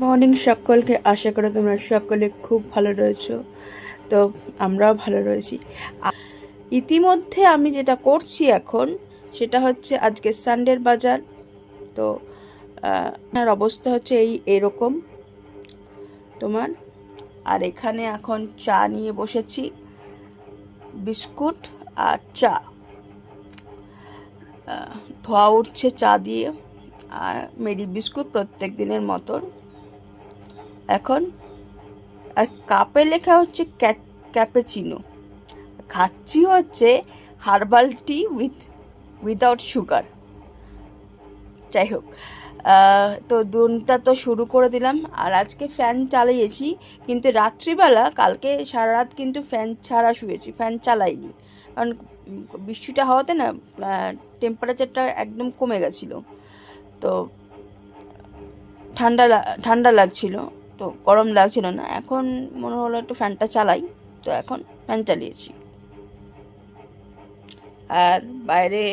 Morning সকলকে, আশা করি তোমরা সকলে খুব ভালো রয়েছো। তো আমরাও ভালো রয়েছি। ইতিমধ্যে আমি যেটা করছি এখন সেটা হচ্ছে আজকে সানডের বাজার। তো আপনার অবস্থা হচ্ছে এরকম তোমার। আর এখানে এখন চা নিয়ে বসেছি, বিস্কুট আর চা। ধোয়া উঠছে চা দিয়ে, আর মেরি বিস্কুট প্রত্যেক দিনের মতন এখন। আর কাপে লেখা হচ্ছে ক্যাপেচিনো। খাচ্ছি হচ্ছে হার্বাল টি উইদাউট সুগার। যাই হোক, তো দুনটা তো শুরু করে দিলাম। আর আজকে ফ্যান চালিয়েছি, কিন্তু রাত্রিবেলা কালকে সারা রাত কিন্তু ফ্যান ছাড়া শুয়েছি, ফ্যান চালাইনি। কারণ বৃষ্টিটা হওয়াতে না টেম্পারেচারটা একদম কমে গেছিলো। তো ঠান্ডা লাগছিল, তো গরম লাগছিল না। এখন মনে হলো একটু ফ্যানটা চালাই, তো এখন ফ্যান চালিয়েছি। আর বাইরে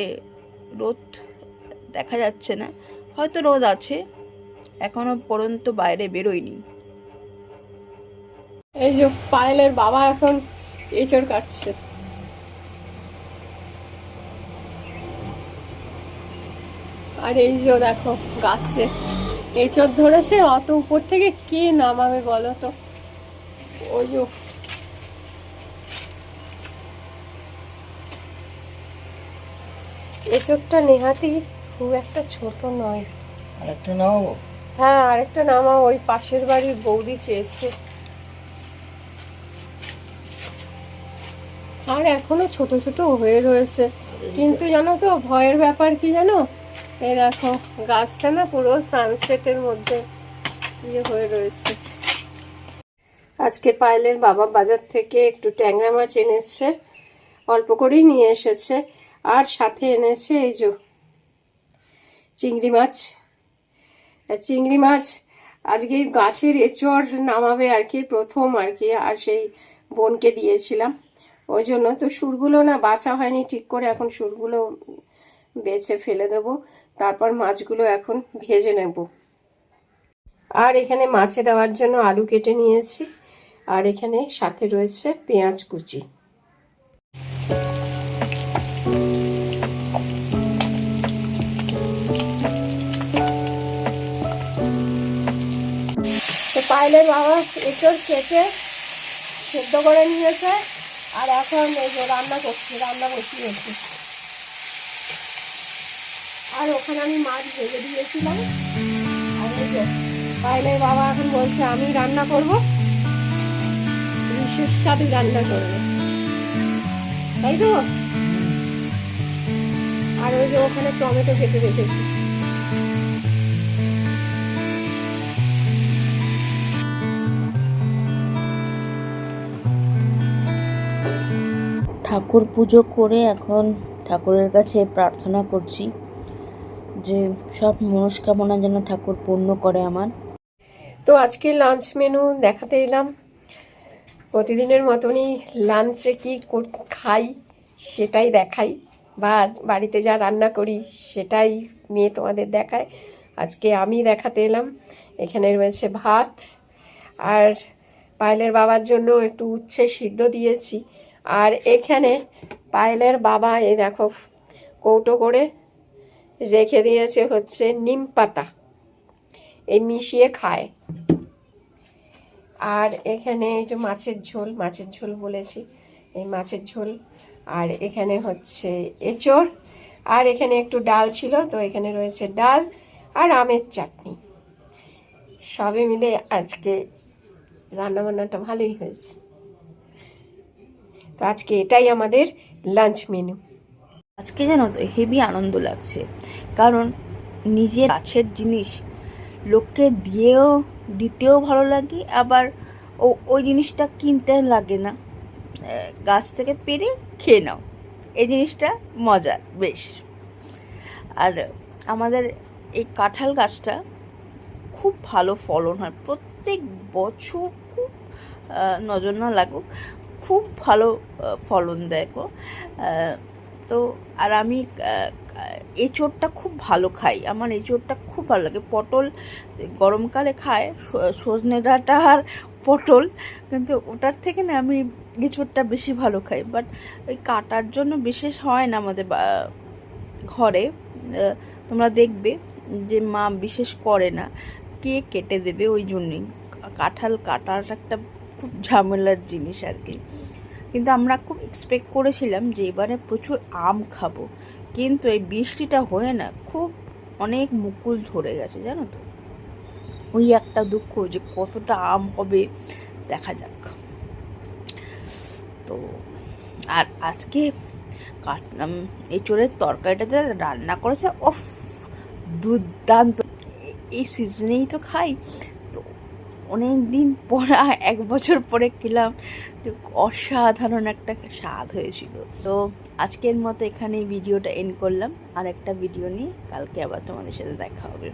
রোদ দেখা যাচ্ছে না, হয়তো রোদ আছে, এখনো পর্যন্ত বাইরে বেরোয়নি। এই যে পায়েলের বাবা এখন এঁচড় কাটছে। আর এই যে দেখো গাছে এঁচড় ধরেছে, অত উপর থেকে কে নামাবে বলো তো। ওই যে এঁচড়টা নেহাতি খুব একটা ছোট নয়। আরেকটা নাও। হ্যাঁ, আরেকটা নামা, ওই পাশের বাড়ির বৌদি চেয়েছে। আর এখনো ছোট ছোট হয়ে রয়েছে, কিন্তু জানো তো ভয়ের ব্যাপার কি জানো, এই দেখো গাছটা না পুরো সানসেটের মধ্যে হয়ে রয়েছে। আজকে পায়েলের বাবা বাজার থেকে একটু ট্যাংরা মাছ এনেছে, অল্প করেই নিয়ে এসেছে। আর সাথে এনেছে এই যে চিংড়ি মাছ। চিংড়ি মাছ আজকে গাছের এঁচড় নামাবে আর কি, প্রথম আর কি। আর সেই বোনকে দিয়েছিলাম, ওই জন্য তো সুরগুলো না বাছা হয়নি ঠিক করে, এখন সুরগুলো বেছে ফেলে দেবো। তারপর মাছগুলো এখন ভেজে নেব। আর এখানে মাছে দেওয়ার জন্য আলু কেটে নিয়েছি, আর এখানে সাথে রয়েছে পেঁয়াজ কুচি। তো পায়েলের বাবা এঁচড় কেটে সেদ্ধ করে নিয়েছে, আর এখন এই যে রান্না বসিয়েছি। আর ওখানে আমি মাছ ভেজে দিয়েছিলাম। আর এই যে পায়েলের বাবা এখন বলছে আমি রান্না করব, বিশেষ স্বাদে রান্না করবে, তাই তো। আর ওই যে ওখানে টমেটো কেটে রেখেছি। ঠাকুর পুজো করে এখন ঠাকুরের কাছে প্রার্থনা করছি যে সব মনস্কামনা যেন ঠাকুর পূর্ণ করে আমার। তো আজকে লাঞ্চ মেনু দেখাতে এলাম। প্রতিদিনের মতনই লাঞ্চে কি খাই সেটাই দেখাই, বা বাড়িতে যা রান্না করি সেটাই মেয়ে তোমাদের দেখায়। আজকে আমি দেখাতে এলাম। এখানে রয়েছে ভাত, আর পায়েলের বাবার জন্য একটু উচ্ছে সিদ্ধ দিয়েছি। আর এখানে পায়েলের বাবা এই দেখো কৌটো করে রেখে দিয়েছে হচ্ছে নিম পাতা, এই মিশিয়ে খায়। আর এখানে এই যে মাছের ঝোল বলেছি, এই মাছের ঝোল। আর এখানে হচ্ছে এঁচড়, আর এখানে একটু ডাল ছিল, তো এখানে রয়েছে ডাল আর আমের চাটনি। সবে মিলে আজকে রান্নাবান্নাটা ভালোই হয়েছে। তো আজকে এটাই আমাদের লাঞ্চ মেনু। আজকে জানো তো হেভি আনন্দ লাগছে, কারণ নিজের গাছের জিনিস লোককে দিতেও ভালো লাগে, আবার ওই জিনিসটা কিনতে লাগে না, গাছ থেকে পেরে খেয়ে নাও, এই জিনিসটা মজার বেশ। আর আমাদের এই কাঁঠাল গাছটা খুব ভালো ফলন হয় প্রত্যেক বছর, খুব নজর না লাগুক, খুব ভালো ফলন দেয় গো। তো আর আমি এঁচোড়টা খুব ভালো খাই, আমার এঁচোড়টা খুব ভালো লাগে। পটল গরমকালে খায়, সজনে ডাঁটা আর পটল, কিন্তু ওটার থেকে না আমি এঁচোড়টা বেশি ভালো খাই। বাট ওই কাটার জন্য বিশেষ হয় না আমাদের ঘরে। তোমরা দেখবে যে মা বিশেষ করে না, কে কেটে দেবে, ওই জন্যই। কাঁঠাল কাটার একটা খুব ঝামেলার জিনিস আর কি। কিন্তু আমরা খুব এক্সপেক্ট করেছিলাম যে এবারে প্রচুর আম খাবো, কিন্তু এই বৃষ্টিটা হয়ে না খুব অনেক মুকুল ঝরে গেছে, জানো তো। ওই একটা দুঃখ যে কতটা আম হবে দেখা যাক। তো আর আজকে কাটলাম এঁচোড়ের তরকারিটাতে রান্না করেছে, ওফ দুর্দান্ত। এই সিজনেই তো খাই, তো অনেক দিন পর 1 বছর পরে খেলাম, অসাধারণ একটা স্বাদ হয়েছিল। তো আজকের মতো এখানে ভিডিওটা এন্ড করলাম, আর একটা ভিডিও নিয়ে কালকে আবার তোমাদের সাথে দেখা হবে।